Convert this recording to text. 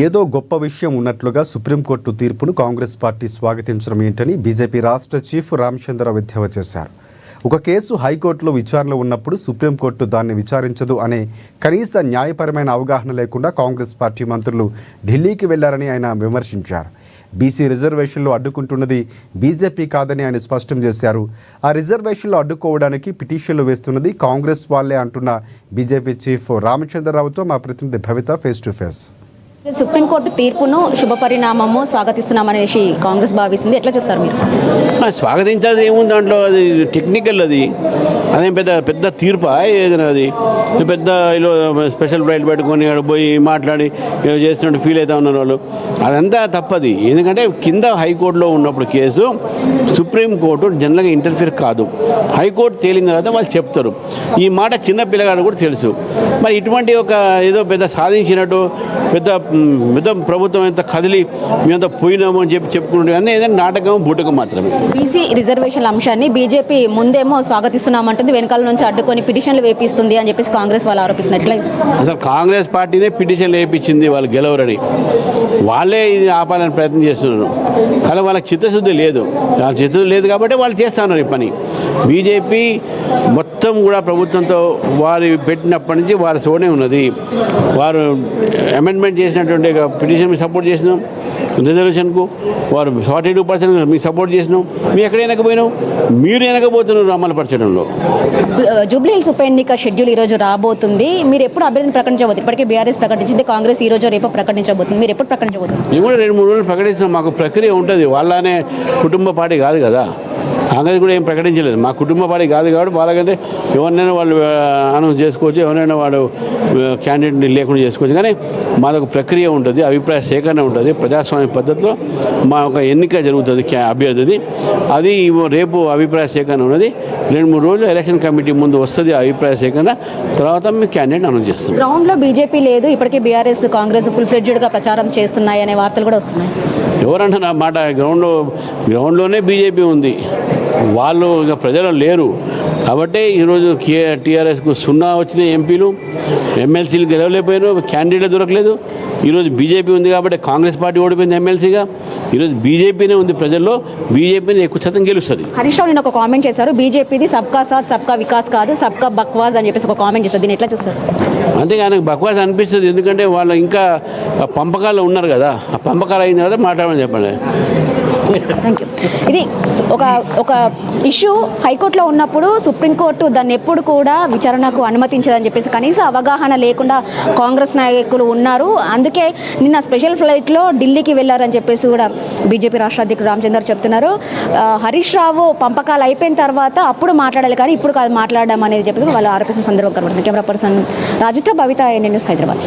ఏదో గొప్ప విషయం ఉన్నట్లుగా సుప్రీంకోర్టు తీర్పును కాంగ్రెస్ పార్టీ స్వాగతించడం ఏంటని బీజేపీ రాష్ట్ర చీఫ్ రామచంద్రరావు ఎద్దేవా చేశారు. ఒక కేసు హైకోర్టులో విచారణలో ఉన్నప్పుడు సుప్రీంకోర్టు దాన్ని విచారించదు అనే కనీస న్యాయపరమైన అవగాహన లేకుండా కాంగ్రెస్ పార్టీ మంత్రులు ఢిల్లీకి వెళ్లారని ఆయన విమర్శించారు. బీసీ రిజర్వేషన్లు అడ్డుకుంటున్నది బీజేపీ కాదని ఆయన స్పష్టం చేశారు. ఆ రిజర్వేషన్లు అడ్డుకోవడానికి పిటిషన్లు వేస్తున్నది కాంగ్రెస్ వాళ్లే అంటున్న బీజేపీ చీఫ్ రామచంద్రరావుతో మా ప్రతినిధి భవిత ఫేస్ టు ఫేస్. సుప్రీంకోర్టు తీర్పును శుభపరిణామము స్వాగతిస్తున్నామనేసి కాంగ్రెస్ భావిస్తుంది. ఎట్లా చూస్తారు మీరు? స్వాగతించాల్సి ఏముంది దాంట్లో, అది టెక్నికల్, అదేం పెద్ద తీర్పా ఏదైనా? అది పెద్ద ఇలా స్పెషల్ ఫ్లైట్ పెట్టుకొని అక్కడ పోయి మాట్లాడి చేస్తున్నట్టు ఫీల్ అవుతా ఉన్నారు వాళ్ళు. అదంతా తప్పది. ఎందుకంటే కింద హైకోర్టులో ఉన్నప్పుడు కేసు సుప్రీంకోర్టు జనరల్గా ఇంటర్ఫియర్ కాదు. హైకోర్టు తేలిన తర్వాత వాళ్ళు చెప్తారు. ఈ మాట చిన్న పిల్లగాడు కూడా తెలుసు. మరి ఇటువంటి ఒక ఏదో పెద్ద సాధించినట్టు పెద్ద ప్రభుత్వం ఎంత కదిలి మేమంతా పోయినాము అని చెప్పుకుంటే అన్నీ ఏదైనా నాటకం బూటకం మాత్రమే. బీసీ రిజర్వేషన్ల అంశాన్ని బీజేపీ ముందేమో స్వాగతిస్తున్నామంటుంది, వెనకాల నుంచి అడ్డుకొని పిటిషన్లు వేపిస్తుంది అని చెప్పేసి కాంగ్రెస్ వాళ్ళు ఆరోపిస్తున్నారు. అసలు కాంగ్రెస్ పార్టీనే పిటిషన్లు వేయించింది వాళ్ళు గెలవరని. వాళ్ళే ఇది ఆపాలని ప్రయత్నం చేస్తున్నారు. కానీ వాళ్ళకి చిత్తశుద్ధి లేదు. వాళ్ళ చిత్తశుద్ధి లేదు కాబట్టి వాళ్ళు చేస్తున్నారు ఈ పని. బీజేపీ మొత్తం కూడా ప్రభుత్వంతో వారు పెట్టినప్పటి నుంచి వారి సోనే ఉన్నది. వారు అమెండ్మెంట్ చేసినటువంటి పిటిషన్ మీకు సపోర్ట్ చేసినాం, రిజర్వేషన్కు వారు 42% మీకు సపోర్ట్ చేసినాం. మీరు ఎక్కడ వెనకపోయినాం? మీరు వెనకపోతున్నారు అమలుపరచడంలో. జూబ్లీ హిల్స్ ఉప ఎన్నిక షెడ్యూల్ ఈరోజు రాబోతుంది. మీరు ఎప్పుడు అభ్యర్థిని ప్రకటించబోతుంది? ఇప్పటికే బీఆర్ఎస్ ప్రకటించింది, కాంగ్రెస్ ఈ రోజు రేపు ప్రకటించబోతుంది. మీరు ఎప్పుడు ప్రకటించబోతుంది? మేము కూడా 2-3 రోజులు ప్రకటిస్తాం. మాకు ప్రక్రియ ఉంటుంది. వాళ్ళనే కుటుంబ పార్టీ కాదు కదా. కాంగ్రెస్ కూడా ఏం ప్రకటించలేదు. మా కుటుంబ పార్టీ కాదు కాబట్టి వాళ్ళకంటే ఎవరినైనా వాళ్ళు అనౌన్స్ చేసుకోవచ్చు, ఎవరైనా వాడు క్యాండిడేట్ని లేకుండా చేసుకోవచ్చు. కానీ మాదొక ప్రక్రియ ఉంటుంది, అభిప్రాయ సేకరణ ఉంటుంది. ప్రజాస్వామ్య పద్ధతిలో మా ఒక ఎన్నిక జరుగుతుంది అభ్యర్థిది. అది రేపు అభిప్రాయ సేకరణ ఉన్నది. 2-3 రోజులు ఎలక్షన్ కమిటీ ముందు వస్తుంది అభిప్రాయ సేకరణ. తర్వాత మేము క్యాండిడేట్ అనౌన్స్ చేస్తాం. గ్రౌండ్లో బీజేపీ లేదు, ఇప్పటికే బీఆర్ఎస్ కాంగ్రెస్ ఫుల్ ఫ్లెడ్జ్డ్గా ప్రచారం చేస్తున్నాయి అనే వార్తలు కూడా వస్తున్నాయి. ఎవరంటున్నా మాట? గ్రౌండ్లోనే బీజేపీ ఉంది. వాళ్ళు ఇక ప్రజలు లేరు కాబట్టి ఈరోజు టీఆర్ఎస్కు 0 వచ్చిన ఎంపీలు, ఎమ్మెల్సీలు గెలవలేకపోయారు, క్యాండిడేట్ దొరకలేదు. ఈరోజు బీజేపీ ఉంది కాబట్టి కాంగ్రెస్ పార్టీ ఓడిపోయింది ఎమ్మెల్సీగా. ఈరోజు బీజేపీనే ఉంది ప్రజల్లో, బీజేపీని ఎక్కువ శాతం గెలుస్తుంది. హరీష్ రావు నేను ఒక కామెంట్ చేశారు, బీజేపీది సబ్కా సాత్ సబ్కా వికాస్ కాదు సబ్కా బక్వాస్ అని చెప్పేసి ఒక కామెంట్ చేస్తారు. దీన్ని ఎట్లా చూస్తారు? అంతే ఆయనకు బక్వాస్ అనిపిస్తుంది. ఎందుకంటే వాళ్ళు ఇంకా పంపకాల్లో ఉన్నారు కదా. ఆ పంపకాలు అయిన తర్వాత మాట్లాడమని చెప్పండి. Thank you. ఇది ఒక ఇష్యూ హైకోర్టులో ఉన్నప్పుడు సుప్రీంకోర్టు దాన్ని ఎప్పుడు కూడా విచారణకు అనుమతించదని చెప్పేసి కనీస అవగాహన లేకుండా కాంగ్రెస్ నాయకులు ఉన్నారు. అందుకే నిన్న స్పెషల్ ఫ్లైట్లో ఢిల్లీకి వెళ్ళారని చెప్పేసి కూడా బీజేపీ రాష్ట్ర అధ్యక్షుడు రామచంద్ర చెప్తున్నారు. హరీష్ రావు పంపకాలు అయిపోయిన తర్వాత అప్పుడు మాట్లాడాలి కానీ ఇప్పుడు కాదు మాట్లాడడం అనేది చెప్పేసి వాళ్ళు ఆరోపిస్తున్న సందర్భం కనబడుతుంది. కెమెరా పర్సన్ రాజుతో భవిత, NN న్యూస్, హైదరాబాద్.